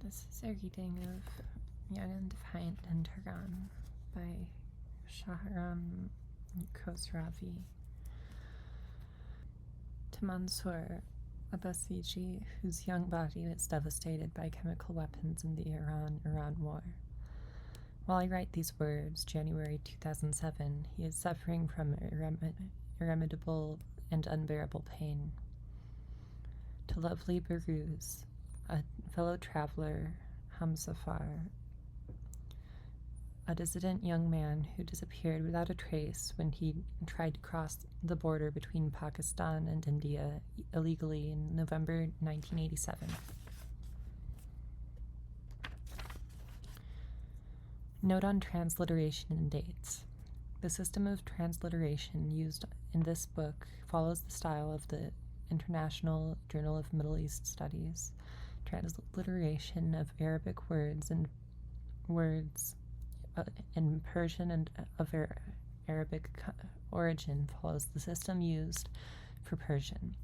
This is a reading of Young and Defiant in Tehran by Shahram and Khosravi. To Mansour, a Basiji whose young body was devastated by chemical weapons in the Iran war. While I write these words, January 2007, he is suffering from irremediable and unbearable pain. To lovely Beruz, a fellow traveler, Hamsafar, a dissident young man who disappeared without a trace when he tried to cross the border between Pakistan and India illegally in November 1987. Note on transliteration and dates. The system of transliteration used in this book follows the style of the International Journal of Middle East Studies. Transliteration of Arabic words in Persian and of Arabic origin follows the system used for Persian.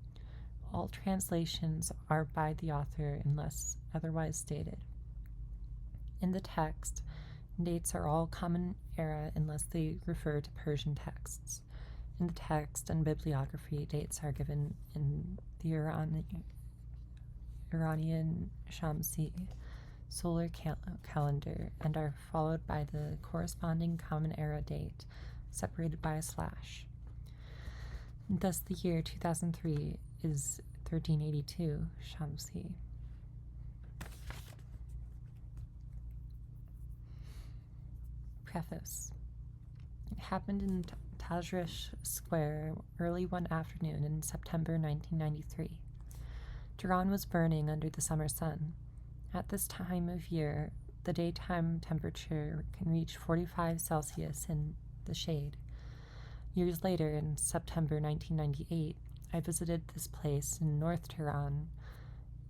All translations are by the author unless otherwise stated. In the text, dates are all common era unless they refer to Persian texts. In the text and bibliography, dates are given in the Iranian Shamsi solar calendar and are followed by the corresponding common era date, separated by a slash. Thus, the year 2003 is 1382 Shamsi. Preface. It happened in Tahran Square early one afternoon in September 1993. Tehran was burning under the summer sun. At this time of year, the daytime temperature can reach 45 Celsius in the shade. Years later, in September 1998, I visited this place in North Tehran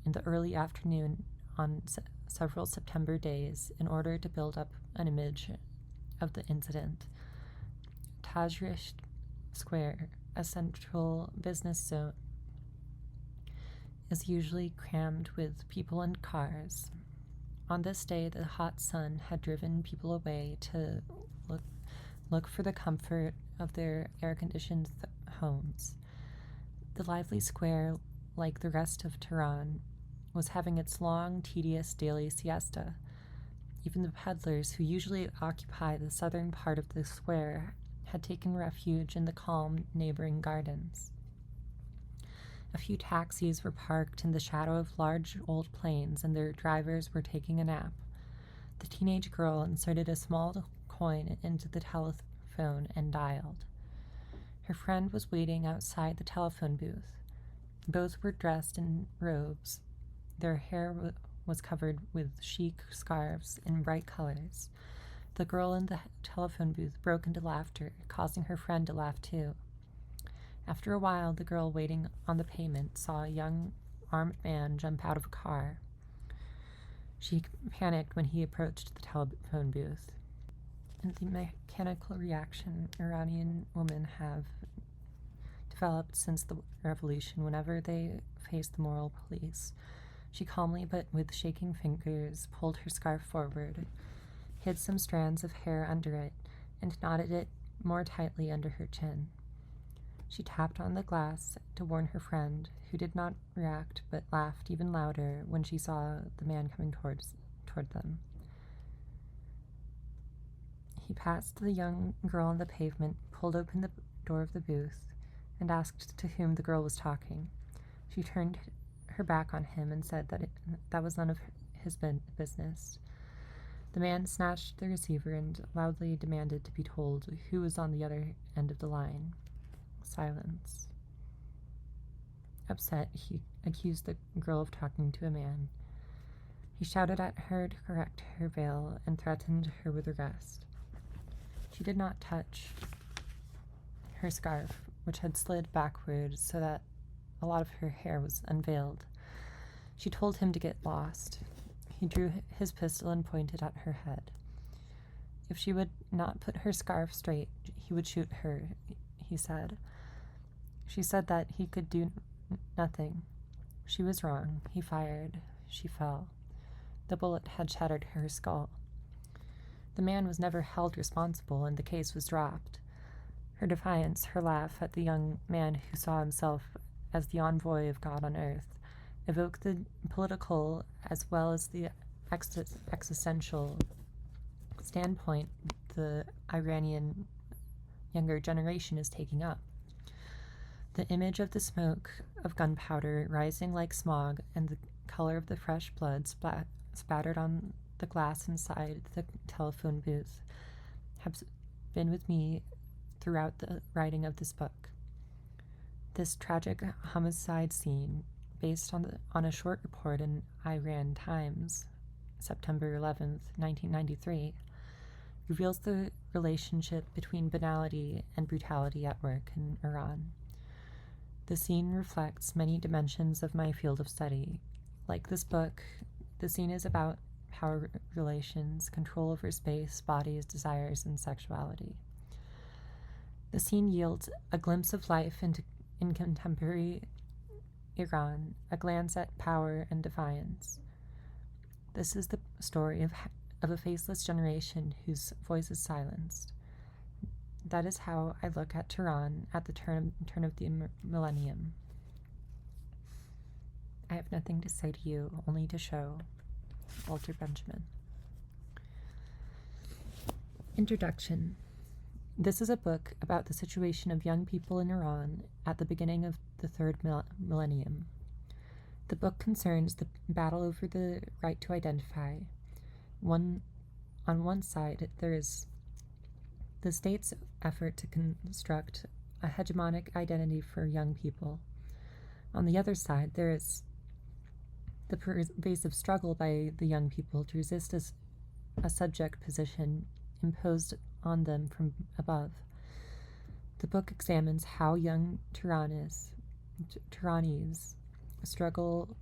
in the early afternoon on several September days in order to build up an image of the incident. Tahran Square, a central business zone, is usually crammed with people and cars. On this day, the hot sun had driven people away to look for the comfort of their air-conditioned homes. The lively square, like the rest of Tehran, was having its long, tedious daily siesta. Even the peddlers, who usually occupy the southern part of the square, had taken refuge in the calm neighboring gardens. A few taxis were parked in the shadow of large old planes, and their drivers were taking a nap. The teenage girl inserted a small coin into the telephone and dialed. Her friend was waiting outside the telephone booth. Both were dressed in robes. Their hair was covered with chic scarves in bright colors. The girl in the telephone booth broke into laughter, causing her friend to laugh too. After a while, the girl waiting on the pavement saw a young armed man jump out of a car. She panicked when he approached the telephone booth. And the mechanical reaction Iranian women have developed since the revolution whenever they face the moral police. She calmly but with shaking fingers pulled her scarf forward, hid some strands of hair under it, and knotted it more tightly under her chin. She tapped on the glass to warn her friend, who did not react but laughed even louder when she saw the man coming toward them. He passed the young girl on the pavement, pulled open the door of the booth, and asked to whom the girl was talking. She turned her back on him and said that was none of his business. The man snatched the receiver and loudly demanded to be told who was on the other end of the line. Silence. Upset, he accused the girl of talking to a man. He shouted at her to correct her veil and threatened her with arrest. She did not touch her scarf, which had slid backward so that a lot of her hair was unveiled. She told him to get lost. He drew his pistol and pointed at her head. If she would not put her scarf straight, he would shoot her, he said. She said that he could do nothing. She was wrong. He fired. She fell. The bullet had shattered her skull. The man was never held responsible, and the case was dropped. Her defiance, her laugh at the young man who saw himself as the envoy of God on earth, evoked the political as well as the existential standpoint the Iranian younger generation is taking up. The image of the smoke of gunpowder rising like smog and the color of the fresh blood spattered on the glass inside the telephone booth have been with me throughout the writing of this book. This tragic homicide scene, based on a short report in Iran Times, September 11th, 1993, reveals the relationship between banality and brutality at work in Iran. The scene reflects many dimensions of my field of study. Like this book, the scene is about power relations, control over space, bodies, desires, and sexuality. The scene yields a glimpse of life in contemporary Iran, a glance at power and defiance. This is the story of a faceless generation whose voice is silenced. That is how I look at Tehran at the turn of the millennium. I have nothing to say to you, only to show. Walter Benjamin. Introduction. This is a book about the situation of young people in Iran at the beginning of the third millennium. The book concerns the battle over the right to identify. On one side, there is the state's effort to construct a hegemonic identity for young people. On the other side, there is the pervasive struggle by the young people to resist a subject position imposed on them from above. The book examines how young Tehranis struggle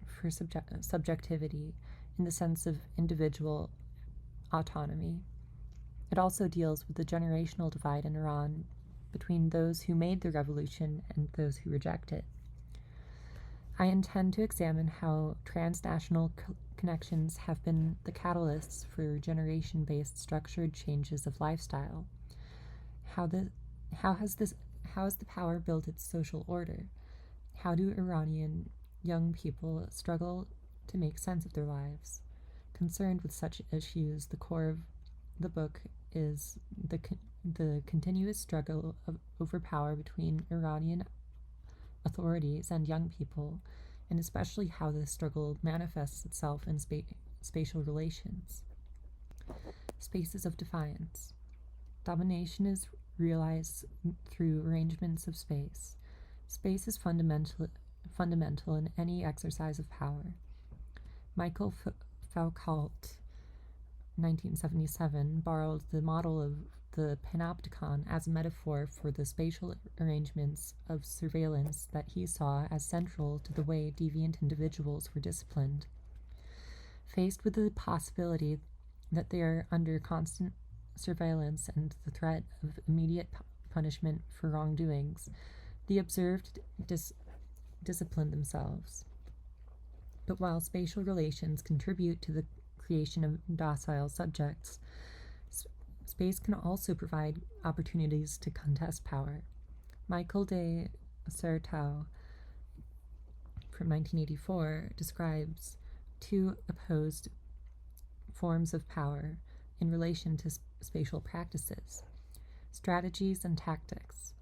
for subjectivity in the sense of individual autonomy. It also deals with the generational divide in Iran between those who made the revolution and those who reject it. I intend to examine how transnational connections have been the catalysts for generation-based structured changes of lifestyle. How has the power built its social order? How do Iranian young people struggle to make sense of their lives? Concerned with such issues, the core of the book is the continuous struggle over power between Iranian authorities and young people, and especially how this struggle manifests itself in spatial relations. Spaces of defiance. Domination is realized through arrangements of space. Space is fundamental in any exercise of power. Michael Foucault, 1977, borrowed the model of the panopticon as a metaphor for the spatial arrangements of surveillance that he saw as central to the way deviant individuals were disciplined. Faced with the possibility that they are under constant surveillance and the threat of immediate punishment for wrongdoings, the observed discipline themselves. But while spatial relations contribute to the creation of docile subjects, space can also provide opportunities to contest power. Michael de Certeau, from 1984, describes two opposed forms of power in relation to spatial practices: strategies and tactics.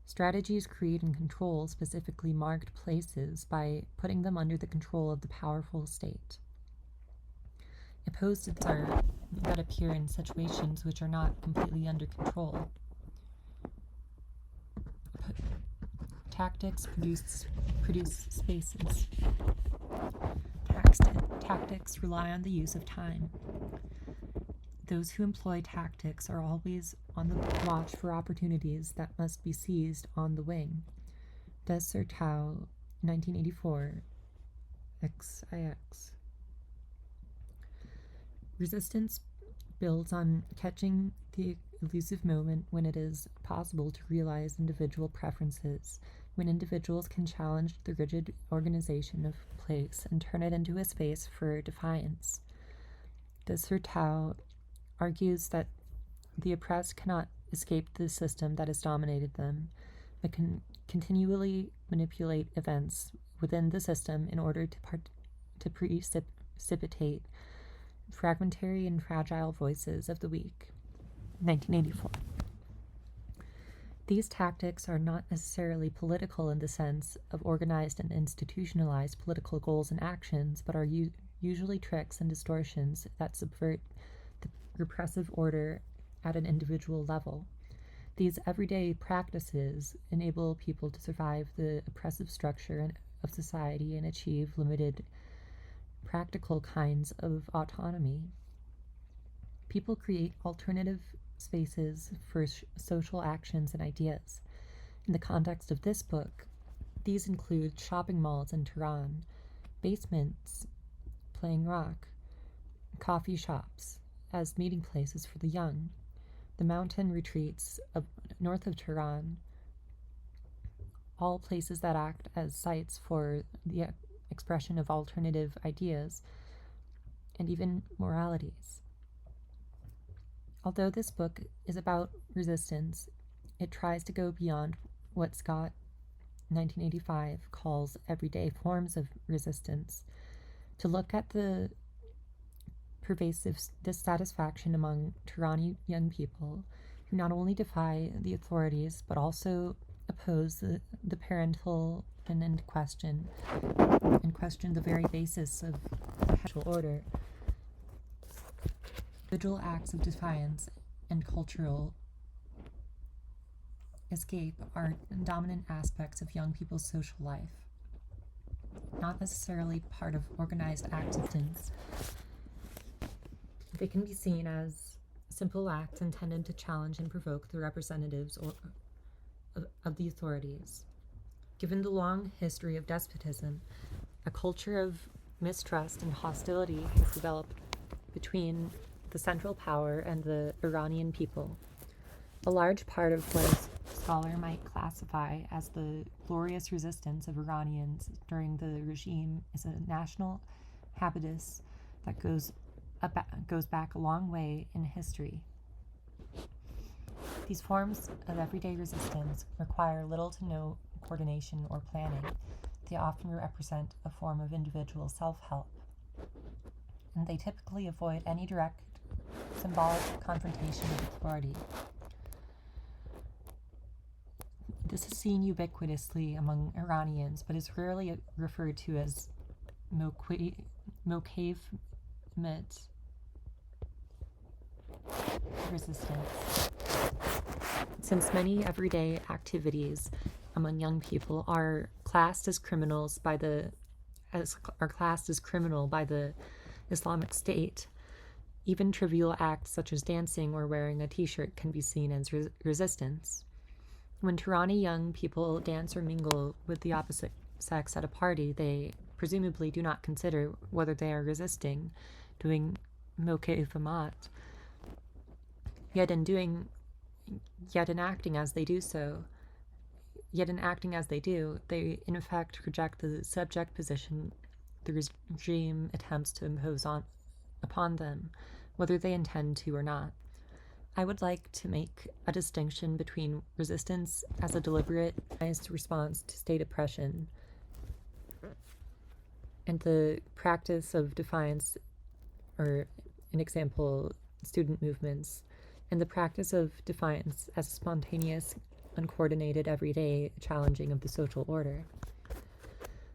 Strategies create and control specifically marked places by putting them under the control of the powerful state. Opposed are that appear in situations which are not completely under control. Tactics produce spaces. Tactics rely on the use of time. Those who employ tactics are always on the watch for opportunities that must be seized on the wing. Des Certeau, 1984, XIX. Resistance builds on catching the elusive moment when it is possible to realize individual preferences, when individuals can challenge the rigid organization of place and turn it into a space for defiance. Dessertau argues that the oppressed cannot escape the system that has dominated them, but can continually manipulate events within the system in order to precipitate fragmentary and fragile voices of the weak. 1984. These tactics are not necessarily political in the sense of organized and institutionalized political goals and actions, but are usually tricks and distortions that subvert the repressive order at an individual level. These everyday practices enable people to survive the oppressive structure of society and achieve limited practical kinds of autonomy. People create alternative spaces for social actions and ideas. In the context of this book, these include shopping malls in Tehran, basements playing rock, coffee shops as meeting places for the young, the mountain retreats north of Tehran, all places that act as sites for the expression of alternative ideas and even moralities. Although this book is about resistance, it tries to go beyond what Scott, 1985, calls everyday forms of resistance, to look at the pervasive dissatisfaction among Tehrani young people who not only defy the authorities but also oppose the parental and question the very basis of the order. Individual acts of defiance and cultural escape are dominant aspects of young people's social life, not necessarily part of organized acceptance. They can be seen as simple acts intended to challenge and provoke the representatives of the authorities. Given the long history of despotism, a culture of mistrust and hostility has developed between the central power and the Iranian people. A large part of what a scholar might classify as the glorious resistance of Iranians during the regime is a national habitus that goes back a long way in history. These forms of everyday resistance require little to no coordination or planning. They often represent a form of individual self-help, and they typically avoid any direct symbolic confrontation with authority. This is seen ubiquitously among Iranians, but is rarely referred to as mokavmet resistance. Since many everyday activities among young people are classed as criminal by the Islamic State, even trivial acts such as dancing or wearing a t-shirt can be seen as resistance. When Tehrani young people dance or mingle with the opposite sex at a party, they presumably do not consider whether they are resisting, doing mokavmet, yet in acting as they do, they in effect reject the subject position the regime attempts to impose upon them, whether they intend to or not. I would like to make a distinction between resistance as a deliberate response to state oppression and the practice of defiance, or an example, student movements, and the practice of defiance as a spontaneous, uncoordinated, everyday challenging of the social order.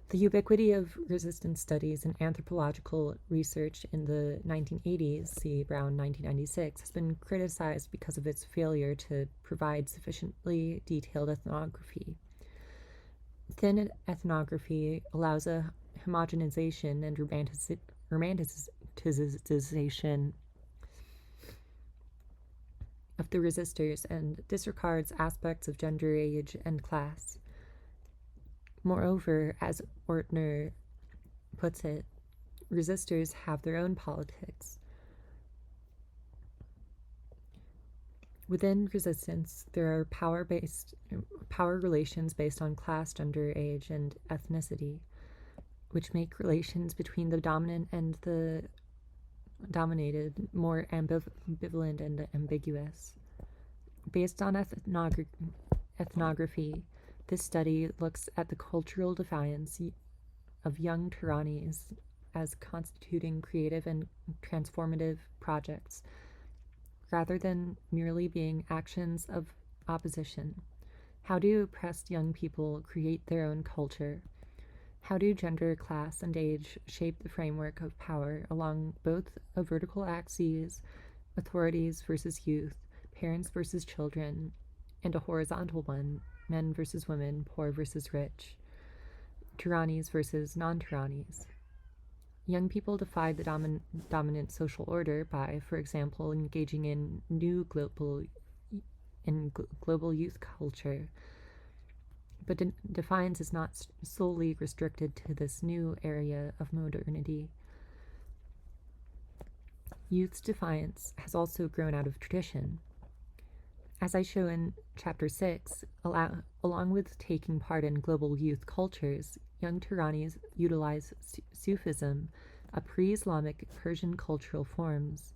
The ubiquity of resistance studies and anthropological research in the 1980s, see Brown 1996, has been criticized because of its failure to provide sufficiently detailed ethnography. Thin ethnography allows a homogenization and romanticization of the resistors and disregards aspects of gender, age, and class. Moreover, as Ortner puts it, resistors have their own politics. Within resistance, there are power relations based on class, gender, age, and ethnicity, which make relations between the dominant and the dominated, more ambivalent and ambiguous. Based on ethnography, this study looks at the cultural defiance of young Tehranis as constituting creative and transformative projects, rather than merely being actions of opposition. How do oppressed young people create their own culture? How do gender, class, and age shape the framework of power along both a vertical axis, authorities versus youth, parents versus children, and a horizontal one, men versus women, poor versus rich, Tehranis versus non-Tehranis? Young people defied the dominant social order by, for example, engaging in global youth culture. But defiance is not solely restricted to this new area of modernity. Youth's defiance has also grown out of tradition. As I show in Chapter 6, along with taking part in global youth cultures, young Tehranis utilize Sufism, a pre-Islamic Persian cultural forms,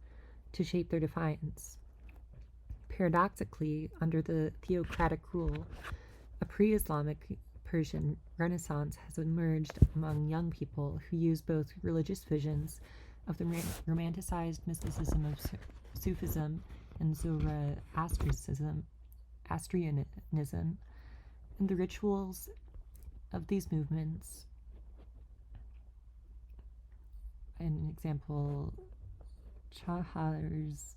to shape their defiance. Paradoxically, under the theocratic rule, a pre-Islamic Persian Renaissance has emerged among young people who use both religious visions of the romanticized mysticism of Sufism and Zoroastrianism, and the rituals of these movements. An example, Chahar's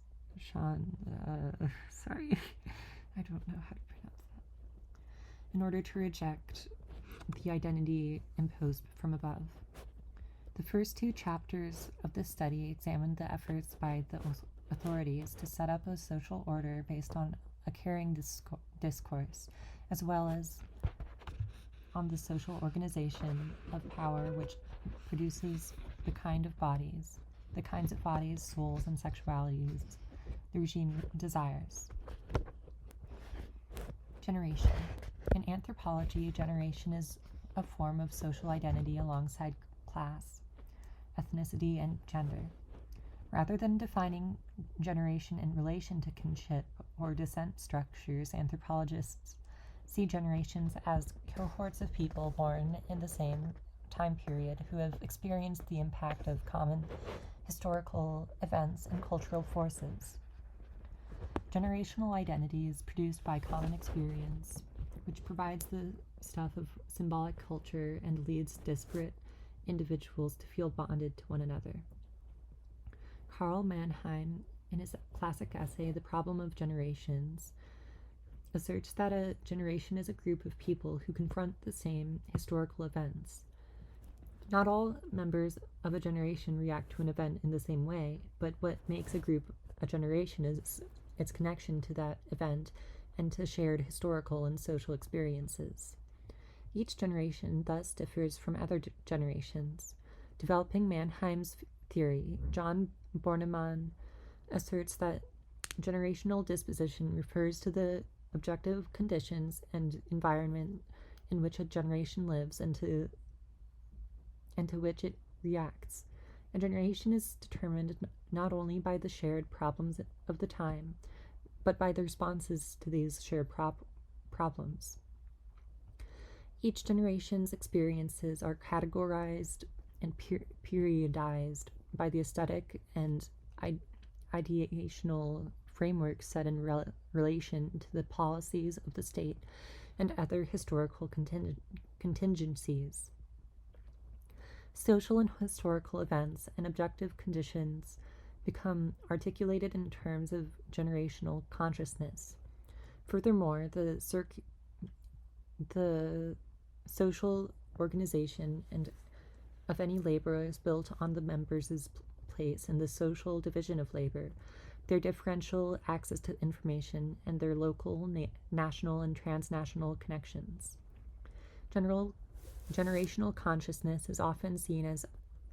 sorry, I don't know how to pronounce that. In order to reject the identity imposed from above. The first two chapters of this study examined the efforts by the authorities to set up a social order based on a caring discourse, as well as on the social organization of power which produces the kinds of bodies, souls, and sexualities the regime desires. Generation. In anthropology, generation is a form of social identity alongside class, ethnicity, and gender. Rather than defining generation in relation to kinship or descent structures, anthropologists see generations as cohorts of people born in the same time period who have experienced the impact of common historical events and cultural forces. Generational identity is produced by common experience, which provides the stuff of symbolic culture and leads disparate individuals to feel bonded to one another. Karl Mannheim, in his classic essay, The Problem of Generations, asserts that a generation is a group of people who confront the same historical events. Not all members of a generation react to an event in the same way, but what makes a group a generation is its connection to that event and to shared historical and social experiences. Each generation thus differs from other generations. Developing Mannheim's theory, John Bornemann asserts that generational disposition refers to the objective conditions and environment in which a generation lives and to which it reacts. A generation is determined not only by the shared problems of the time, but by the responses to these shared problems. Each generation's experiences are categorized and periodized by the aesthetic and ideational framework set in relation to the policies of the state and other historical contingencies. Social and historical events and objective conditions become articulated in terms of generational consciousness. Furthermore, the social organization of any labor is built on the members' place in the social division of labor, their differential access to information, and their local, national, and transnational connections. Generational consciousness is often seen as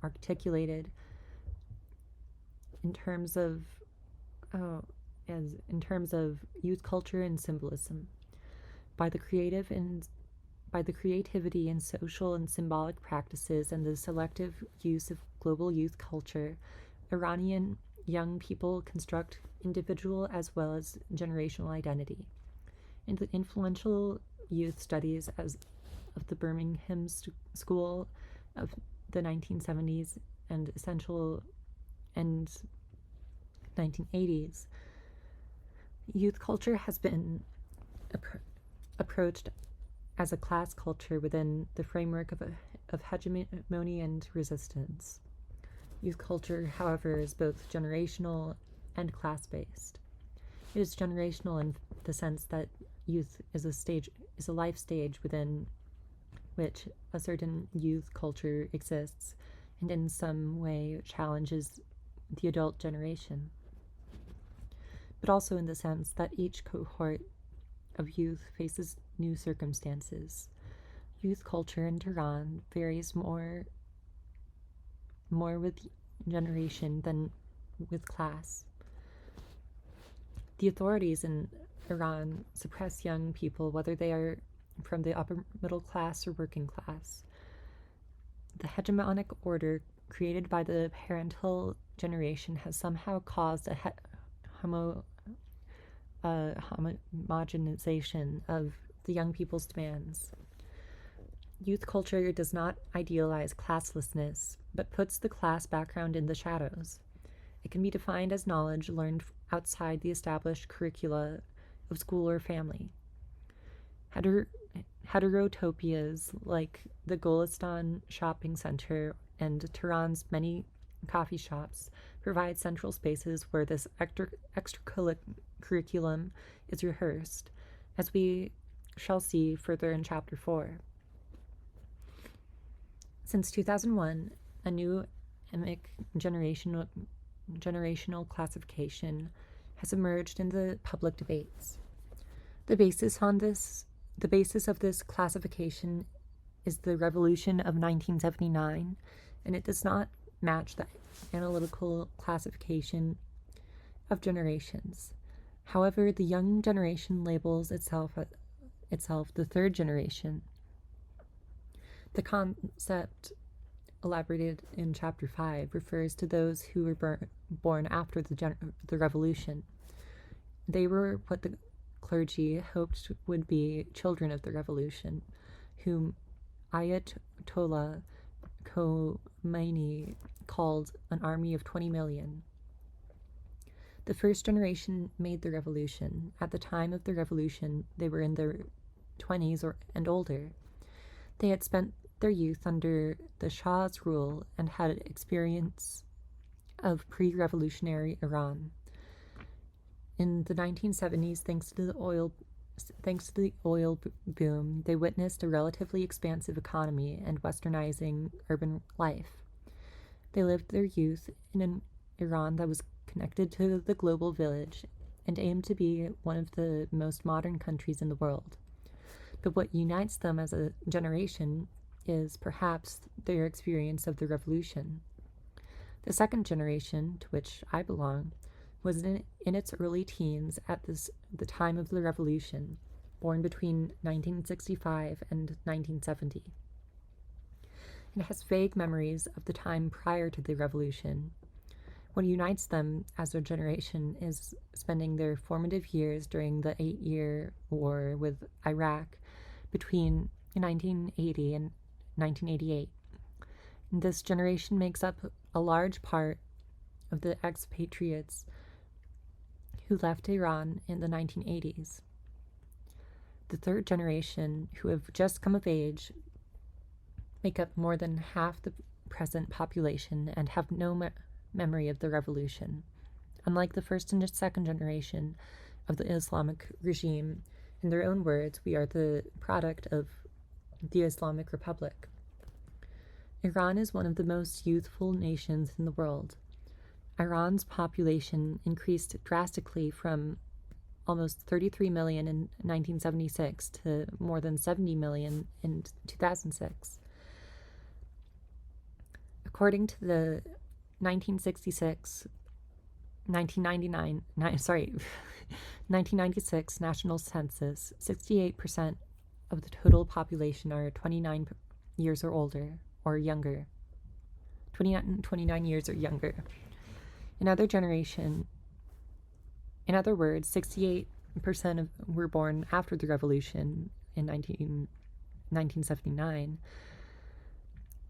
articulated in terms of youth culture and symbolism, by the creativity in social and symbolic practices and the selective use of global youth culture, Iranian young people construct individual as well as generational identity. In the influential youth studies of the Birmingham School of the 1970s and essential and 1980s, youth culture has been approached as a class culture within the framework of hegemony and resistance. Youth culture, however, is both generational and class-based. It is generational in the sense that youth is a life stage within which a certain youth culture exists and in some way challenges the adult generation, but also in the sense that each cohort of youth faces new circumstances. Youth culture in Tehran varies more with generation than with class. The authorities in Iran suppress young people, whether they are from the upper middle class or working class. The hegemonic order created by the parental generation has somehow caused a homogenization of the young people's demands. Youth culture does not idealize classlessness, but puts the class background in the shadows. It can be defined as knowledge learned outside the established curricula of school or family. Heterotopias like the Golistan shopping center and Tehran's many coffee shops provide central spaces where this extracurriculum is rehearsed, as we shall see further in Chapter 4. Since 2001, a new emic generational classification has emerged in the public debates. The basis of this classification is the Revolution of 1979, and it does not match the analytical classification of generations. However, the young generation labels itself the third generation. The concept elaborated in Chapter 5 refers to those who were born after the revolution. They were what the clergy hoped would be children of the revolution, whom Ayatollah Khomeini called an army of 20 million. The first generation made the revolution. At the time of the revolution, they were in their 20s and older. They had spent their youth under the Shah's rule and had experience of pre-revolutionary Iran. In the 1970s, thanks to the oil boom, they witnessed a relatively expansive economy and westernizing urban life. They lived their youth in an Iran that was connected to the global village and aimed to be one of the most modern countries in the world. But what unites them as a generation is perhaps their experience of the revolution. The second generation, to which I belong, was in its early teens at the time of the revolution, born between 1965 and 1970. It has vague memories of the time prior to the revolution. What unites them as a generation is spending their formative years during the 8-year war with Iraq between 1980 and 1988. This generation makes up a large part of the expatriates who left Iran in the 1980s. The third generation, who have just come of age, make up more than half the present population and have no memory of the revolution. Unlike the first and second generation of the Islamic regime, in their own words, we are the product of the Islamic Republic. Iran is one of the most youthful nations in the world. Iran's population increased drastically from almost 33 million in 1976 to more than 70 million in 2006. According to the 1996 national census, 68% of the total population are 29 years or older or younger. 29 years or younger. In other words, 68% were born after the revolution in 1979.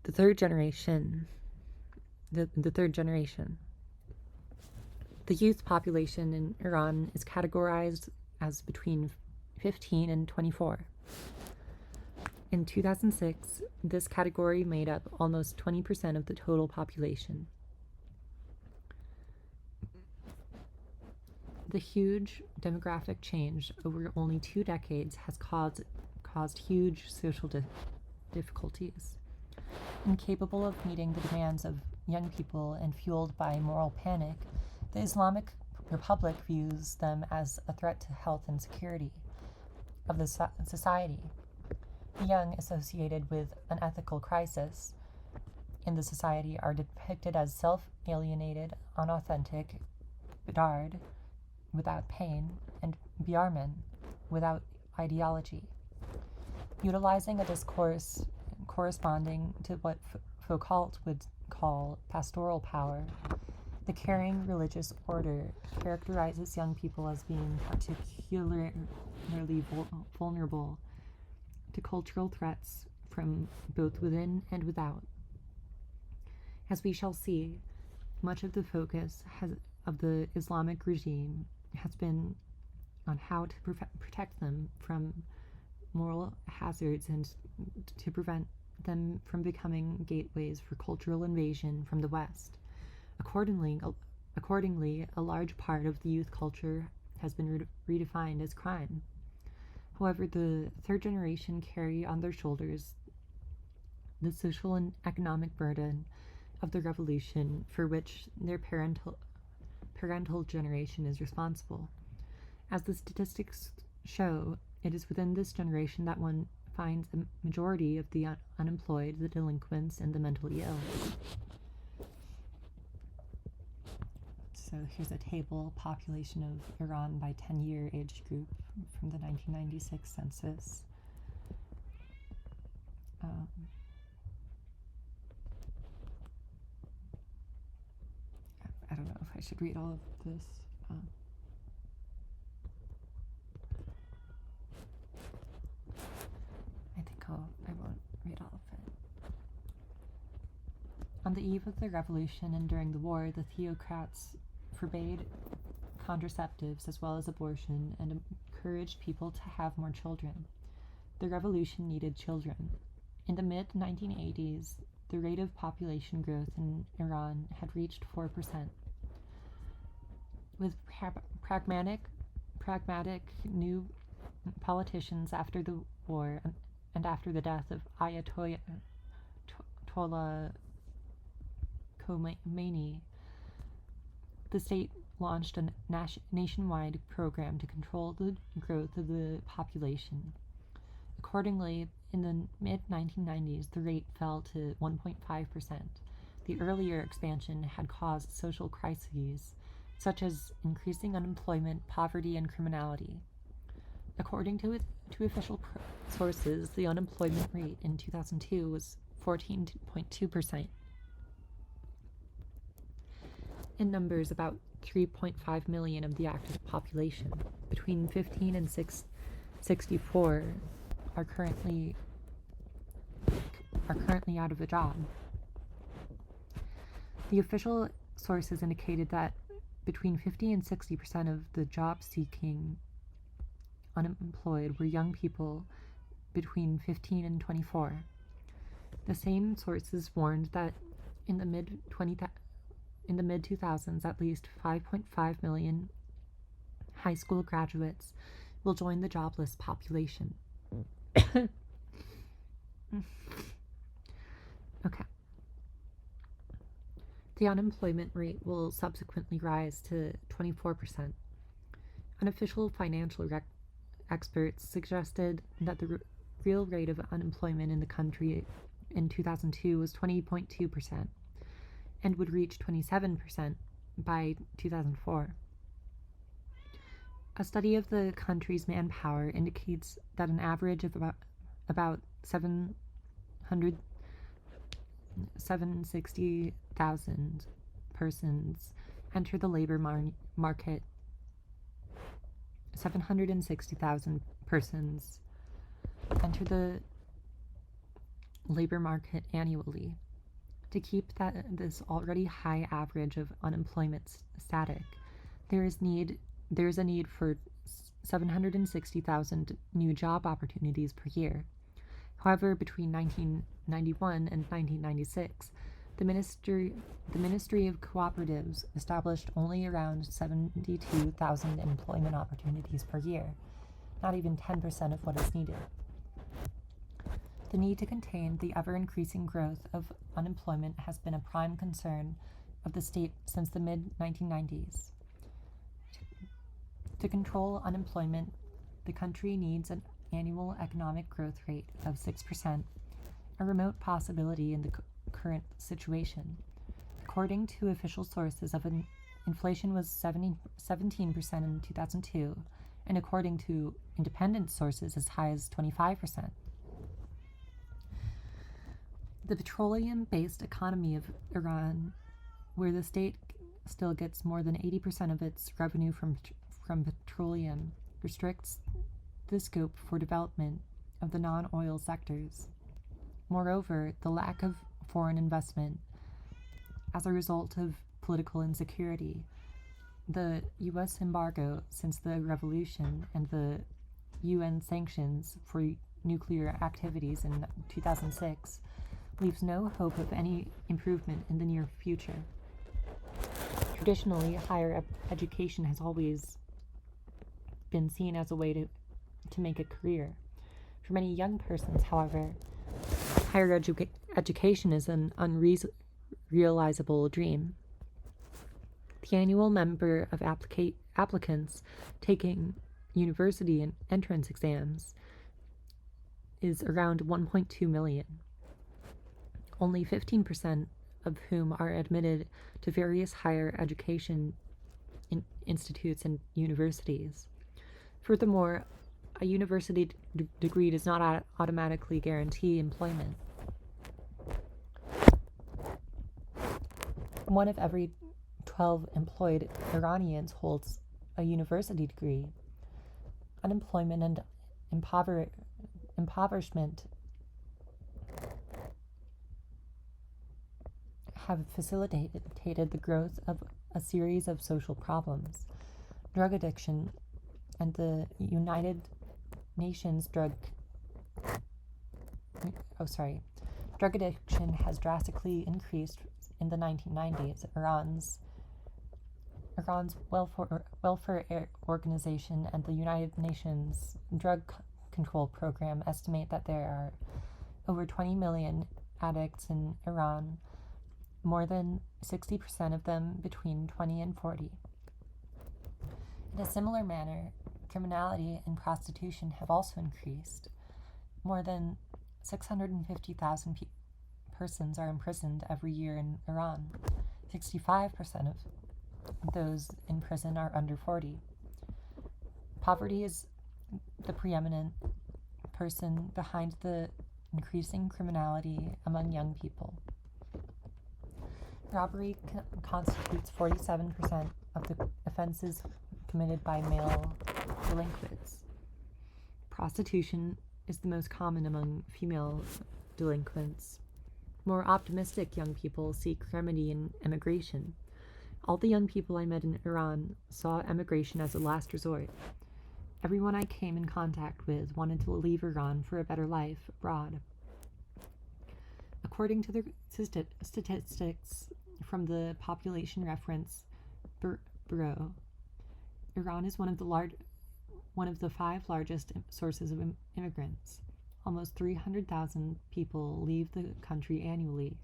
The third generation. The youth population in Iran is categorized as between 15 and 24. In 2006, this category made up almost 20% of the total population. The huge demographic change over only 2 decades has caused huge social difficulties. Incapable of meeting the demands of young people and fueled by moral panic, the Islamic Republic views them as a threat to health and security of the society. The young associated with an ethical crisis in the society are depicted as self-alienated, unauthentic, bedard, without pain, and biarman, without ideology. Utilizing a discourse corresponding to what Foucault would call pastoral power, the caring religious order characterizes young people as being particularly vulnerable to cultural threats from both within and without. As we shall see, much of the focus of the Islamic regime has been on how to protect them from moral hazards and to prevent them from becoming gateways for cultural invasion from the West. Accordingly, a large part of the youth culture has been redefined as crime. However, the third generation carry on their shoulders the social and economic burden of the revolution for which their parental generation is responsible. As the statistics show, it is within this generation that one finds a majority of the unemployed, the delinquents, and the mentally ill. So here's a table, population of Iran by 10-year age group from the 1996 census. I don't know if I should read all of this. I won't read all of it. On the eve of the revolution and during the war, the theocrats forbade contraceptives as well as abortion and encouraged people to have more children. The revolution needed children. In the mid-1980s, the rate of population growth in Iran had reached 4%. With pragmatic new politicians after the war and after the death of Ayatollah Khomeini, the state launched a nationwide program to control the growth of the population. Accordingly, in the mid-1990s, the rate fell to 1.5%. The earlier expansion had caused social crises, such as increasing unemployment, poverty, and criminality. According to official sources, the unemployment rate in 2002 was 14.2%. In numbers, about 3.5 million of the active population, between 15 and 64, are currently out of a job. The official sources indicated that between 50 and 60% of the job-seeking unemployed were young people between 15 and 24. The same sources warned that in the mid-2000s, at least 5.5 million high school graduates will join the jobless population. Okay. The unemployment rate will subsequently rise to 24%. Unofficial financial experts suggested that the real rate of unemployment in the country in 2002 was 20.2% and would reach 27% by 2004. A study of the country's manpower indicates that an average of about 760,000 persons enter the labor market. 760,000 persons enter the labor market annually. To keep this already high average of unemployment static, there is a need for 760,000 new job opportunities per year. However, between 1991 and 1996, the Ministry of Cooperatives established only around 72,000 employment opportunities per year, not even 10% of what is needed. The need to contain the ever-increasing growth of unemployment has been a prime concern of the state since the mid-1990s. To control unemployment, the country needs an annual economic growth rate of 6%, a remote possibility in the current situation. According to official sources, inflation was 17% in 2002, and according to independent sources, as high as 25%. The petroleum-based economy of Iran, where the state still gets more than 80% of its revenue from petroleum, restricts the scope for development of the non-oil sectors. Moreover, the lack of foreign investment as a result of political insecurity, the U.S. embargo since the revolution, and the UN sanctions for nuclear activities in 2006 leaves no hope of any improvement in the near future. Traditionally, higher education has always been seen as a way to make a career. For many young persons, however, higher education is an unrealizable dream. The annual number of applicants taking university and entrance exams is around 1.2 million. Only 15% of whom are admitted to various higher education institutes and universities. Furthermore, a university degree does not automatically guarantee employment. One of every 12 employed Iranians holds a university degree. Unemployment and impoverishment have facilitated the growth of a series of social problems. Drug addiction and the United Nations drug addiction has drastically increased in the 1990s. Iran's welfare organization and the United Nations drug control program estimate that there are over 20 million addicts in Iran, more than 60% of them between 20 and 40. In a similar manner, criminality and prostitution have also increased. More than 650,000 persons are imprisoned every year in Iran. 65% of those in prison are under 40. Poverty is the preeminent person behind the increasing criminality among young people. Robbery constitutes 47% of the offenses committed by male delinquents. Prostitution is the most common among female delinquents. More optimistic young people seek remedy in emigration. All the young people I met in Iran saw emigration as a last resort. Everyone I came in contact with wanted to leave Iran for a better life abroad. According to the statistics from the Population Reference Bureau, Iran is one of the 5 largest sources of immigrants. Almost 300,000 people leave the country annually,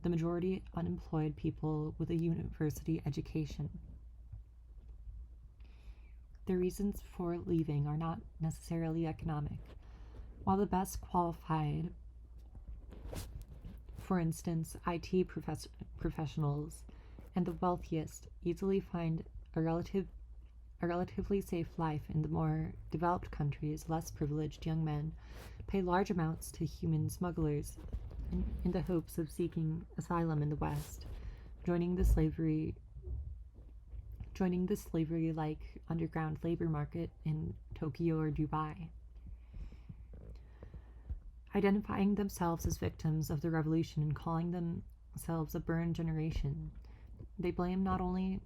the majority unemployed people with a university education. The reasons for leaving are not necessarily economic. While the best qualified, for instance, IT professionals, and the wealthiest easily find a relatively safe life in the more developed countries, less privileged young men pay large amounts to human smugglers in the hopes of seeking asylum in the West, joining the slavery joining the slavery-like underground labor market in Tokyo or Dubai. Identifying themselves as victims of the revolution and calling themselves a burned generation, they blame not only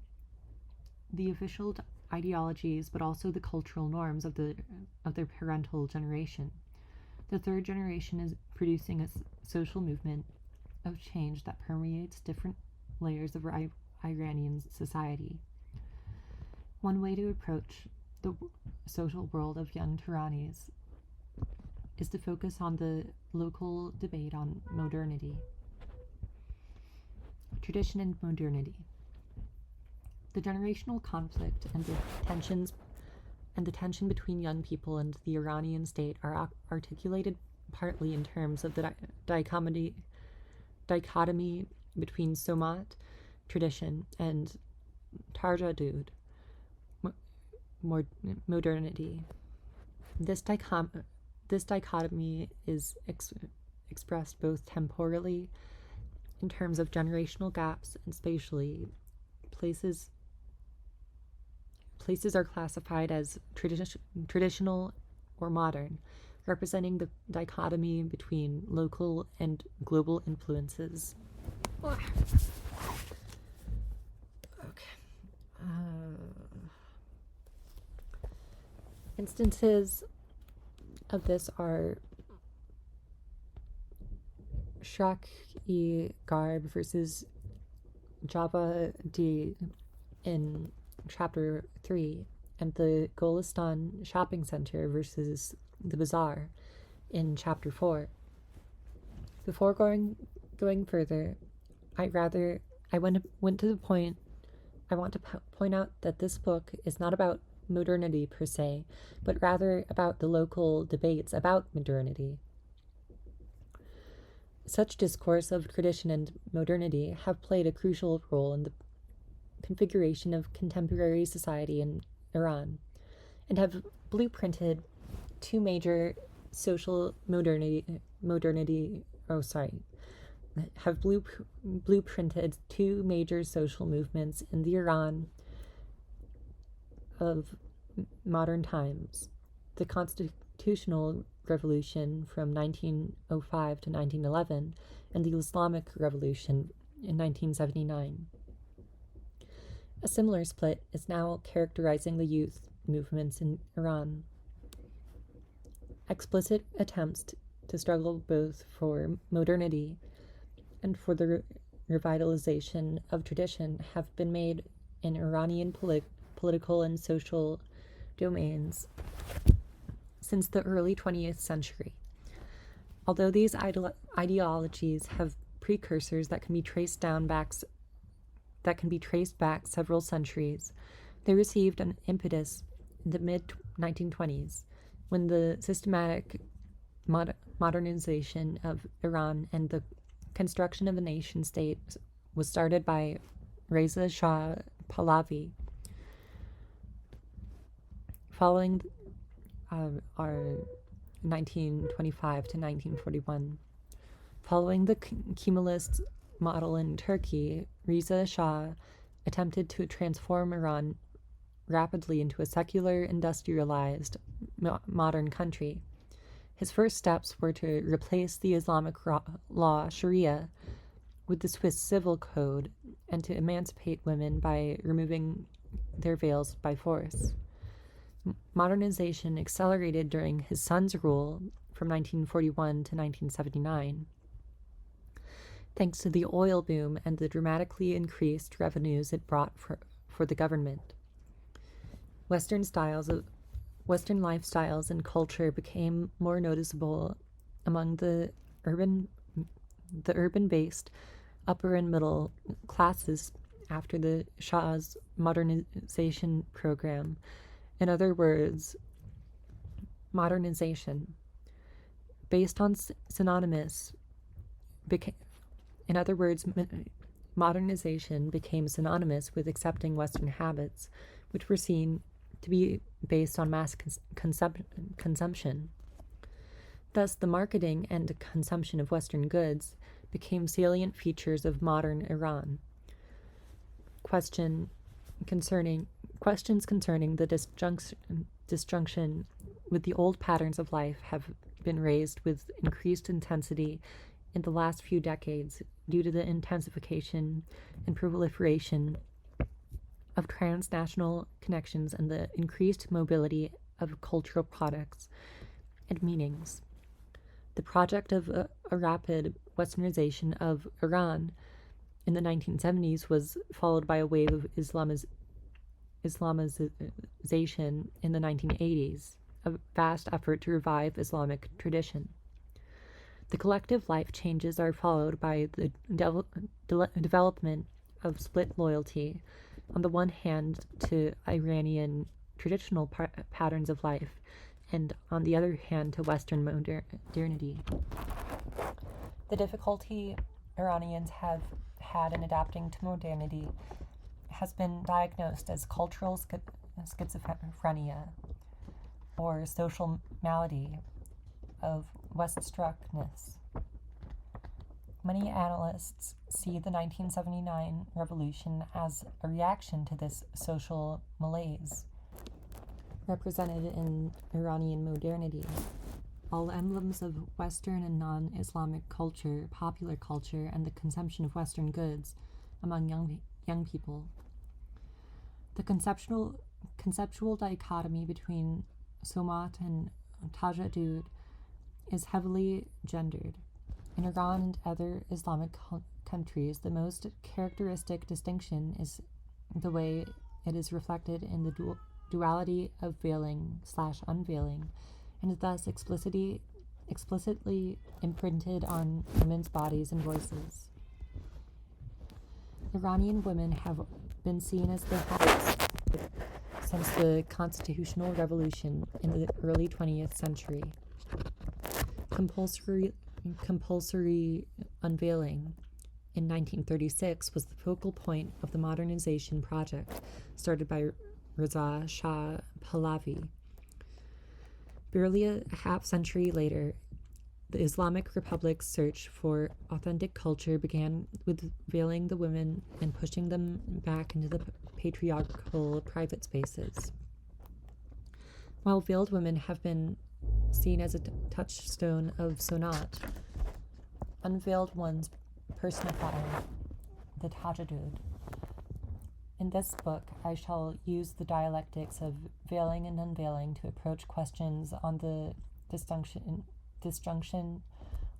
the official ideologies but also the cultural norms of their parental generation. The third generation is producing a social movement of change that permeates different layers of Iranian society. One way to approach the social world of young Tehranis is to focus on the local debate on modernity. Tradition and modernity. The generational conflict and the tension between young people and the Iranian state are articulated partly in terms of the dichotomy between Somat, tradition, and Tarjadud, modernity. This dichotomy is expressed both temporally, in terms of generational gaps, and spatially. Places are classified as traditional or modern, representing the dichotomy between local and global influences. Instances of this are Shrak-e-Garb versus Java-D in Chapter 3, and the Golistan Shopping Center versus the Bazaar in Chapter 4. Before going further, I want to point out that this book is not about modernity per se, but rather about the local debates about modernity. Such discourse of tradition and modernity have played a crucial role in the configuration of contemporary society in Iran, and have blueprinted two major social blueprinted two major social movements in the Iran of modern times: the Constitutional Revolution from 1905 to 1911 and the Islamic Revolution in 1979. A similar split is now characterizing the youth movements in Iran. Explicit attempts to struggle both for modernity and for the revitalization of tradition have been made in Iranian political and social domains since the early 20th century. Although these ideologies have precursors that can be traced back several centuries, they received an impetus in the mid-1920s when the systematic modernization of Iran and the construction of a nation-state was started by Reza Shah Pahlavi. Following our 1925 to 1941. Following the Kemalist model in Turkey, Reza Shah attempted to transform Iran rapidly into a secular, industrialized, modern country. His first steps were to replace the Islamic law, Sharia, with the Swiss Civil Code, and to emancipate women by removing their veils by force. Modernization accelerated during his son's rule from 1941 to 1979. Thanks to the oil boom and the dramatically increased revenues it brought for the government. Western lifestyles and culture became more noticeable among the urban-based upper and middle classes after the Shah's modernization program. In other words, modernization, based on modernization became synonymous with accepting Western habits, which were seen to be based on mass consumption. Thus, the marketing and consumption of Western goods became salient features of modern Iran. Question: concerning the disjunction with the old patterns of life have been raised with increased intensity in the last few decades due to the intensification and proliferation of transnational connections and the increased mobility of cultural products and meanings. The project of a rapid westernization of Iran in the 1970s was followed by a wave of Islamization in the 1980s, a vast effort to revive Islamic tradition. The collective life changes are followed by the development of split loyalty, on the one hand to Iranian traditional patterns of life, and on the other hand to Western modernity. The difficulty Iranians have had in adapting to modernity has been diagnosed as cultural schizophrenia, or social malady of Weststruckness. Many analysts see the 1979 revolution as a reaction to this social malaise, represented in Iranian modernity. All emblems of Western and non-Islamic culture, popular culture, and the consumption of Western goods among young people. The conceptual dichotomy between Somat and Tajadud is heavily gendered. In Iran and other Islamic countries, the most characteristic distinction is the way it is reflected in the duality of veiling/unveiling, and is thus explicitly imprinted on women's bodies and voices. Iranian women have been seen as the house since the constitutional revolution in the early 20th century. Compulsory unveiling in 1936 was the focal point of the modernization project started by Reza Shah Pahlavi. Barely a half-century later, the Islamic Republic's search for authentic culture began with veiling the women and pushing them back into the patriarchal private spaces. While veiled women have been seen as a touchstone of Sonat, unveiled ones personify the Tajadud. In this book, I shall use the dialectics of veiling and unveiling to approach questions on the disjunction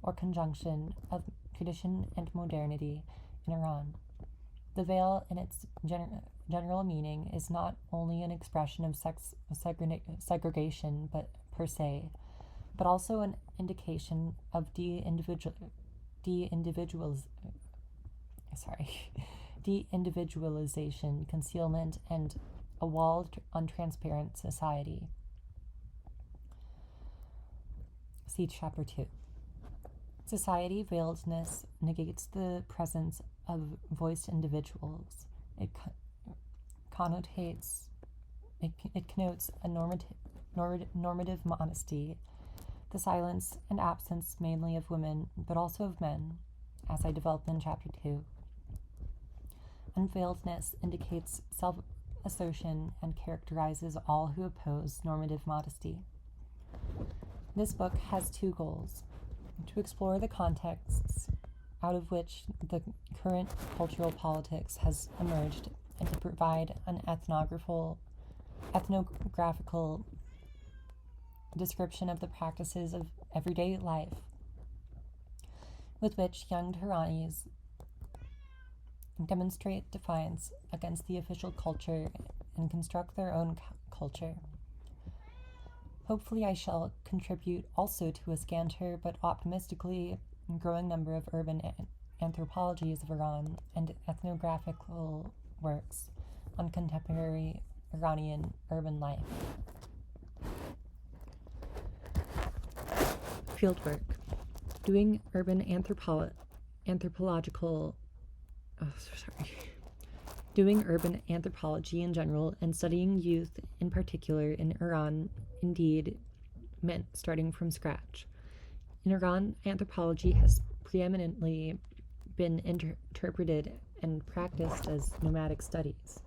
or conjunction of tradition and modernity in Iran. The veil, in its general meaning, is not only an expression of sex segregation, but per se, but also an indication of de-individualization, concealment, and a walled, untransparent society. See Chapter 2. Society veiledness negates the presence of voiced individuals. It connotes a normative modesty, the silence and absence mainly of women, but also of men, as I developed in Chapter 2. Unveiledness indicates self-assertion and characterizes all who oppose normative modesty. This book has two goals: to explore the contexts out of which the current cultural politics has emerged, and to provide an ethnographical description of the practices of everyday life with which young Tehranis demonstrate defiance against the official culture and construct their own culture. Hopefully I shall contribute also to a scanter but optimistically growing number of urban anthropologies of Iran and ethnographical works on contemporary Iranian urban life. Fieldwork. Doing urban anthropology in general and studying youth in particular in Iran indeed meant starting from scratch. In Iran, anthropology has preeminently been interpreted and practiced as nomadic studies.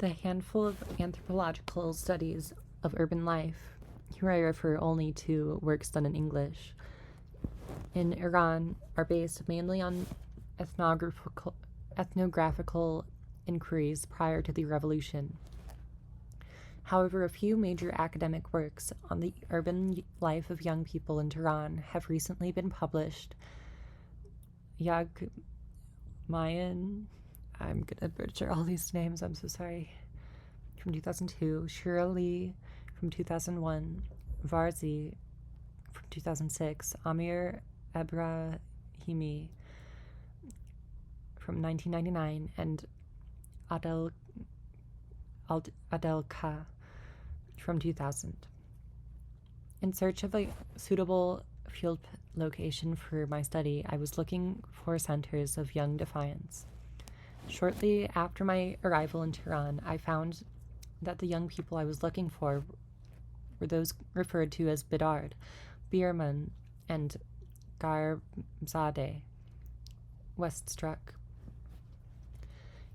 The handful of anthropological studies of urban life, here I refer only to works done in English, in Iran are based mainly on ethnographical inquiries prior to the revolution. However, a few major academic works on the urban life of young people in Tehran have recently been published. Mayan, I'm gonna butcher all these names, I'm so sorry, from 2002, Shirali from 2001, Varzi from 2006, Amir Ebrahimi from 1999, and Adelka from 2000. In search of a suitable field location for my study, I was looking for centers of young defiance. Shortly after my arrival in Tehran, I found that the young people I was looking for were those referred to as Bedard, Bierman, and Garbzadeh, Weststruck.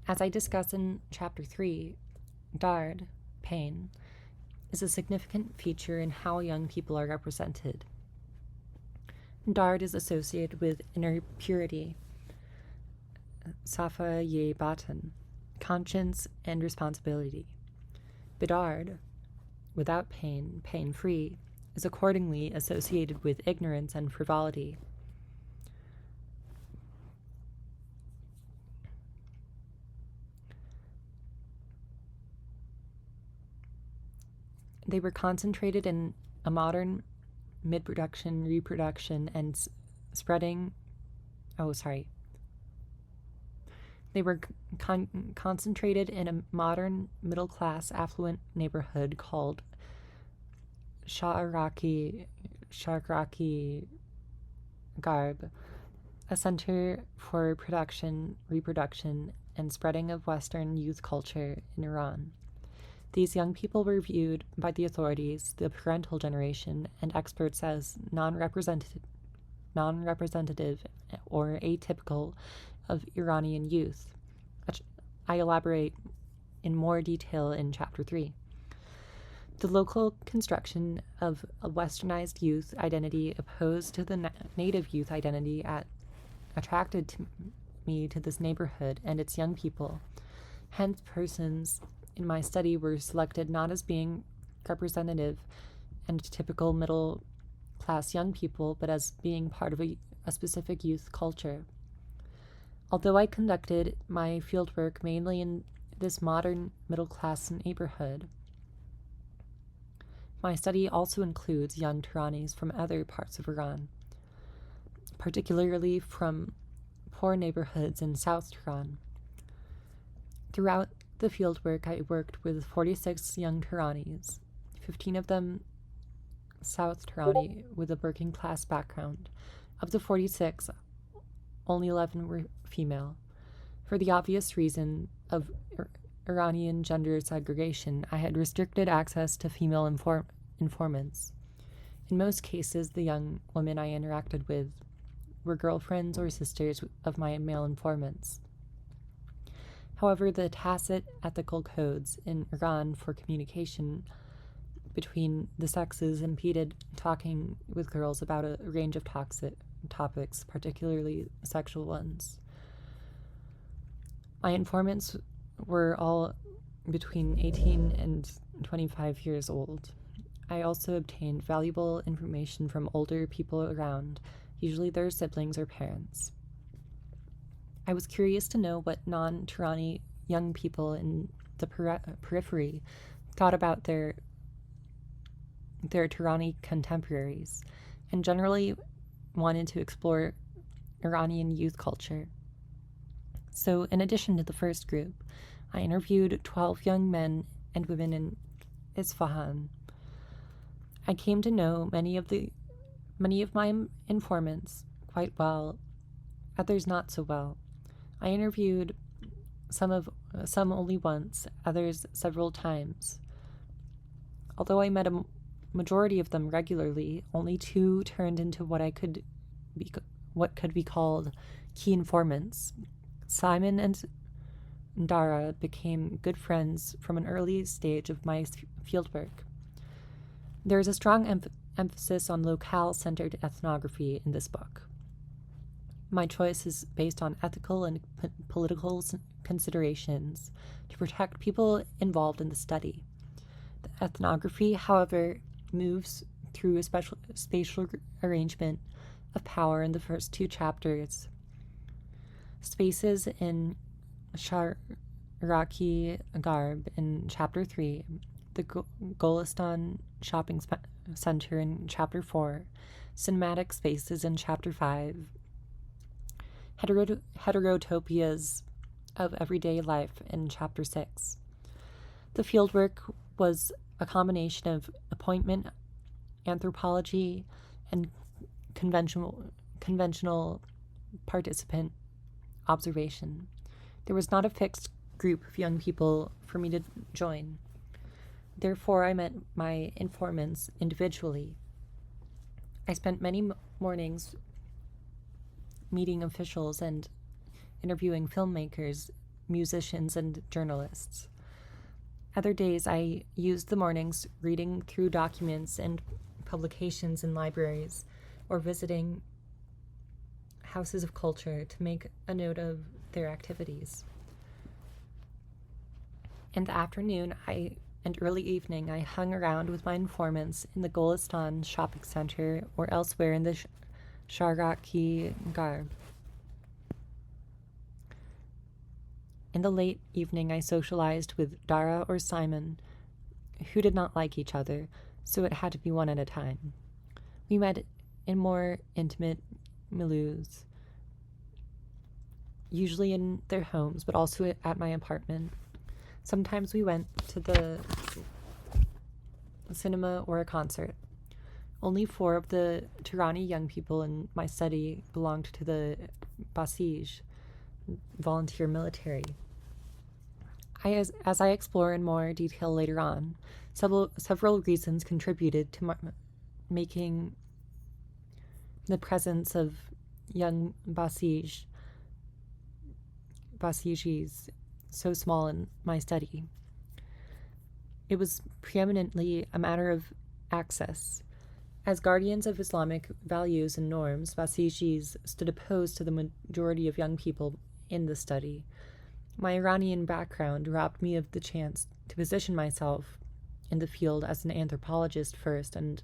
As I discuss in Chapter 3, Dard, pain, is a significant feature in how young people are represented. Dard is associated with inner purity, Safa ye Batan, conscience and responsibility. Bedard, without pain, pain-free, is accordingly associated with ignorance and frivolity. They were concentrated in a modern mid-production, reproduction, and spreading. They were concentrated in a modern, middle-class, affluent neighborhood called Shahraki Garb, a center for production, reproduction, and spreading of Western youth culture in Iran. These young people were viewed by the authorities, the parental generation, and experts as non-representative or atypical of Iranian youth, which I elaborate in more detail in Chapter 3. The local construction of a westernized youth identity opposed to the native youth identity attracted me to this neighborhood and its young people. Hence, persons in my study were selected not as being representative and typical middle-class young people, but as being part of a specific youth culture. Although I conducted my fieldwork mainly in this modern middle-class neighborhood, my study also includes young Tehranis from other parts of Iran, particularly from poor neighborhoods in South Tehran. Throughout the fieldwork, I worked with 46 young Tehranis, 15 of them South Tehrani with a working class background. Of the 46, only 11 were female. For the obvious reason of Iranian gender segregation, I had restricted access to female informants. In most cases, the young women I interacted with were girlfriends or sisters of my male informants. However, the tacit ethical codes in Iran for communication between the sexes impeded talking with girls about a range of topics, particularly sexual ones. My informants were all between 18 and 25 years old. I also obtained valuable information from older people around, usually their siblings or parents. I was curious to know what non-Tehrani young people in the periphery thought about their Tehrani contemporaries, and generally wanted to explore Iranian youth culture. So, in addition to the first group, I interviewed 12 young men and women in Isfahan. I came to know many of my informants quite well, others not so well. I interviewed some only once, others several times. Although I met a majority of them regularly, only 2 turned into what could be called key informants. Simon and Dara became good friends from an early stage of my fieldwork. There is a strong emphasis on locale-centered ethnography in this book. My choice is based on ethical and political considerations to protect people involved in the study. The ethnography, however, moves through a spatial arrangement of power in the first 2 chapters. Spaces in Sharaki Garb in Chapter 3, the Golistan Shopping Center in Chapter 4, cinematic spaces in Chapter 5, heterotopias of everyday life in Chapter 6. The fieldwork was a combination of appointment anthropology and conventional participant observation. There was not a fixed group of young people for me to join. Therefore, I met my informants individually. I spent many mornings meeting officials and interviewing filmmakers, musicians, and journalists. Other days, I used the mornings reading through documents and publications in libraries or visiting houses of culture to make a note of their activities. In the afternoon and early evening, I hung around with my informants in the Golistan shopping center or elsewhere in the Sharaki Garb. In the late evening, I socialized with Dara or Simon, who did not like each other, so it had to be one at a time. We met in more intimate milieus, usually in their homes, but also at my apartment. Sometimes we went to the cinema or a concert. Only 4 of the Tehrani young people in my study belonged to the Basij, volunteer military. As I explore in more detail later on, several reasons contributed to making the presence of young Basijis so small in my study. It was preeminently a matter of access. As guardians of Islamic values and norms, Basijis stood opposed to the majority of young people in the study. My Iranian background robbed me of the chance to position myself in the field as an anthropologist first and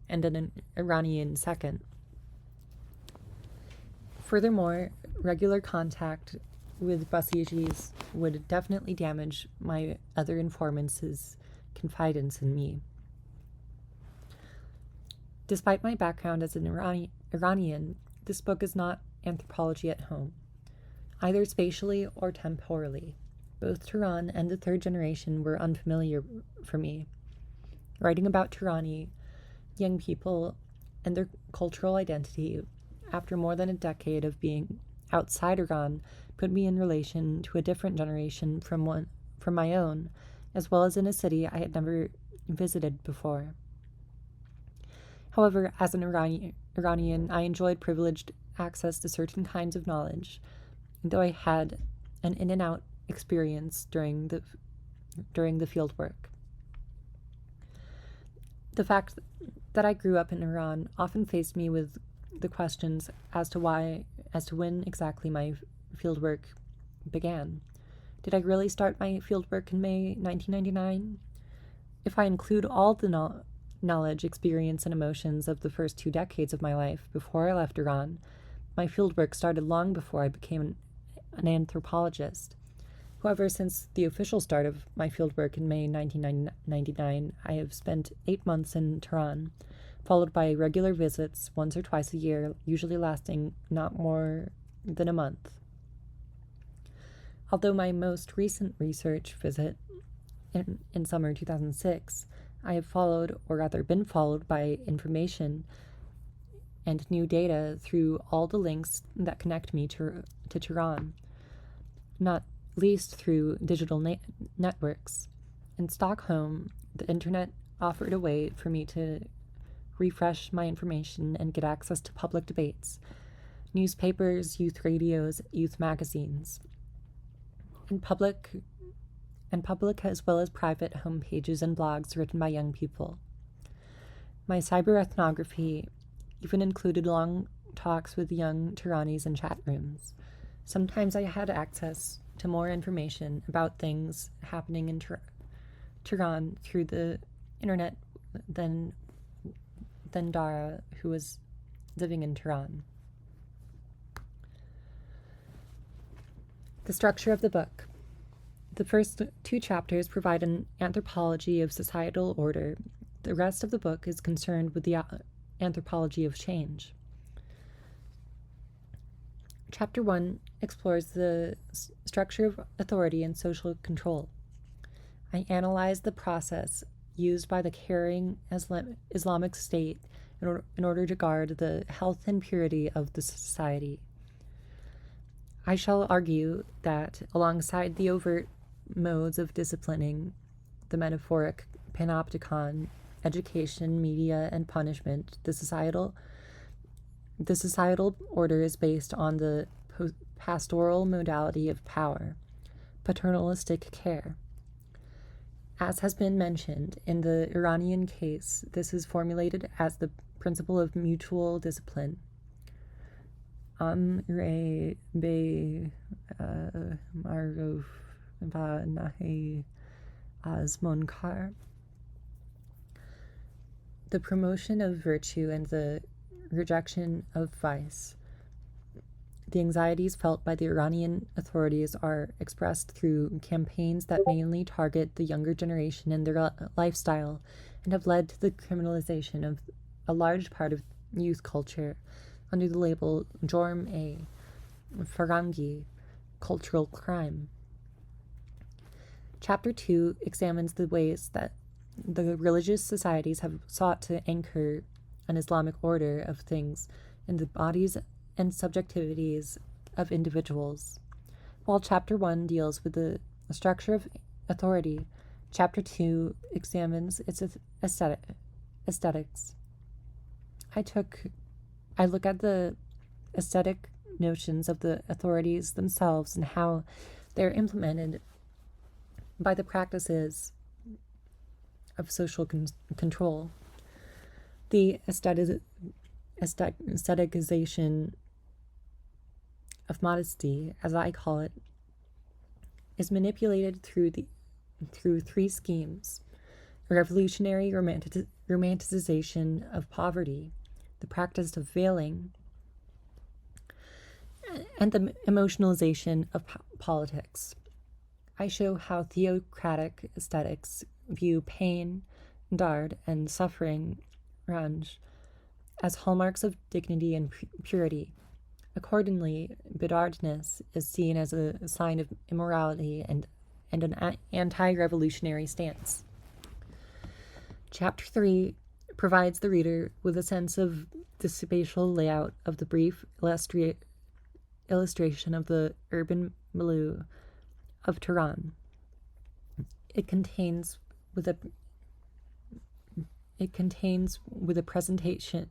an Iranian second. Furthermore, regular contact with Basijis would definitely damage my other informants' confidence in me. Despite my background as an Iranian, this book is not anthropology at home, either spatially or temporally. Both Tehran and the 3rd generation were unfamiliar for me. Writing about Tehrani young people and their cultural identity after more than a decade of being outside Iran put me in relation to a different generation from my own, as well as in a city I had never visited before. However, as an Iranian, I enjoyed privileged access to certain kinds of knowledge, though I had an in-and-out experience during the field work. The fact that I grew up in Iran often faced me with the questions as to when exactly my fieldwork began. Did I really start my fieldwork in May 1999? If I include all the knowledge, experience, and emotions of the first 2 decades of my life before I left Iran, my fieldwork started long before I became an anthropologist. However, since the official start of my fieldwork in May 1999, I have spent 8 months in Tehran, followed by regular visits once or twice a year, usually lasting not more than a month. Although my most recent research visit in summer 2006, I have followed, or rather been followed by information and new data through all the links that connect me to Tehran, not least through digital networks. In Stockholm, the internet offered a way for me to refresh my information and get access to public debates, newspapers, youth radios, youth magazines. and public as well as private homepages and blogs written by young people. My cyberethnography even included long talks with young Tehranis in chat rooms. Sometimes I had access to more information about things happening in Tehran through the internet than Dara, who was living in Tehran. The structure of the book. The first 2 chapters provide an anthropology of societal order. The rest of the book is concerned with the anthropology of change. Chapter 1 explores the structure of authority and social control. I analyze the process used by the caring Islamic State in order to guard the health and purity of the society. I shall argue that, alongside the overt modes of disciplining, the metaphoric panopticon, education, media, and punishment, the societal order is based on the pastoral modality of power, paternalistic care. As has been mentioned, in the Iranian case, this is formulated as the principle of mutual discipline. Amre be maruf va nahi az munkar. The promotion of virtue and the rejection of vice. The anxieties felt by the Iranian authorities are expressed through campaigns that mainly target the younger generation and their lifestyle, and have led to the criminalization of a large part of youth culture under the label Jorm-e Farangi, cultural crime. Chapter 2 examines the ways that the religious societies have sought to anchor an Islamic order of things in the bodies and subjectivities of individuals. While Chapter 1 deals with the structure of authority, Chapter 2 examines its aesthetics. I look at the aesthetic notions of the authorities themselves and how they're implemented by the practices of social control. The aestheticization of modesty, as I call it, is manipulated through 3 schemes: a revolutionary romanticization of poverty, the practice of veiling, and the emotionalization of politics. I show how theocratic aesthetics view pain, dard, and suffering, ranj, as hallmarks of dignity and purity. Accordingly, bedardness is seen as a sign of immorality and an anti-revolutionary stance. Chapter 3 provides the reader with a sense of the spatial layout of the brief illustration of the urban milieu of Tehran. It continues with a presentation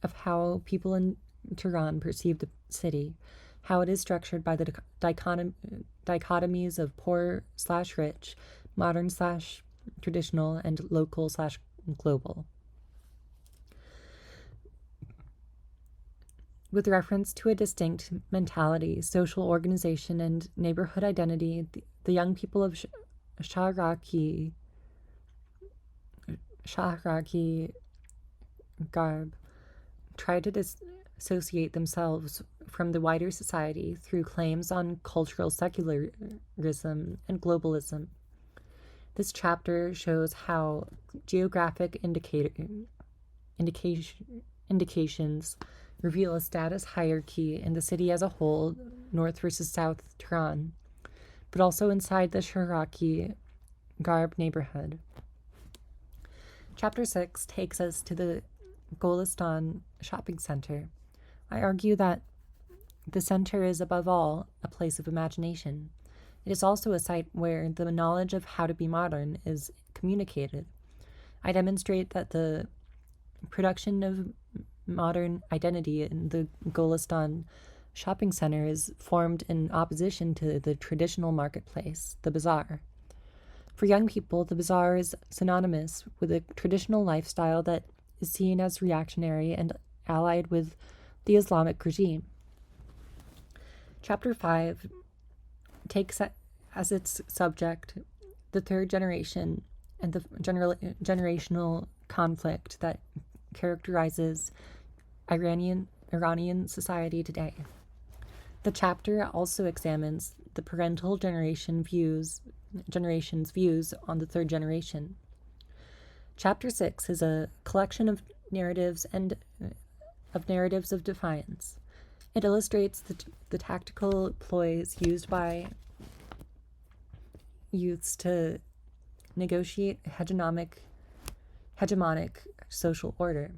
of how people in Tehran perceive the city, how it is structured by the dichotomies of poor/rich, modern/traditional, and local/global. With reference to a distinct mentality, social organization, and neighborhood identity, the young people of Shahraki Garb try to dissociate themselves from the wider society through claims on cultural secularism and globalism. This chapter shows how geographic indications reveal a status hierarchy in the city as a whole, North versus South Tehran, but also inside the Shahraki Garb neighborhood. Chapter 6 takes us to the Golistan shopping center. I argue that the center is above all a place of imagination. It is also a site where the knowledge of how to be modern is communicated. I demonstrate that the production of modern identity in the Golistan shopping center is formed in opposition to the traditional marketplace, the bazaar. For young people, the bazaar is synonymous with a traditional lifestyle that is seen as reactionary and allied with the Islamic regime. Chapter 5 takes as its subject the third generation and the generational conflict that characterizes Iranian society today. The chapter also examines the parental generation's views on the third generation. Chapter 6 is a collection of narratives of defiance. It illustrates the tactical ploys used by youths to negotiate hegemonic social order,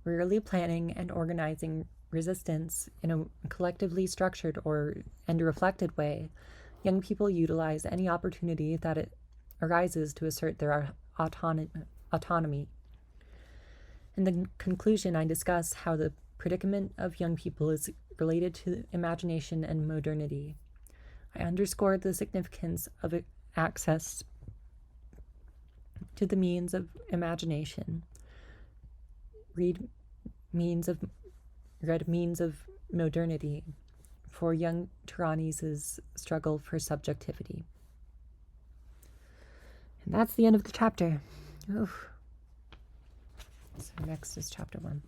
rarely planning and organizing resistance in a collectively structured and reflected way. Young people utilize any opportunity that it arises to assert their autonomy. In the conclusion, I discuss how the predicament of young people is related to imagination and modernity. I underscore the significance of access to the means of imagination, read means of modernity for young Tehranis' struggle for subjectivity. And that's the end of the chapter. Oof. So next is chapter 1.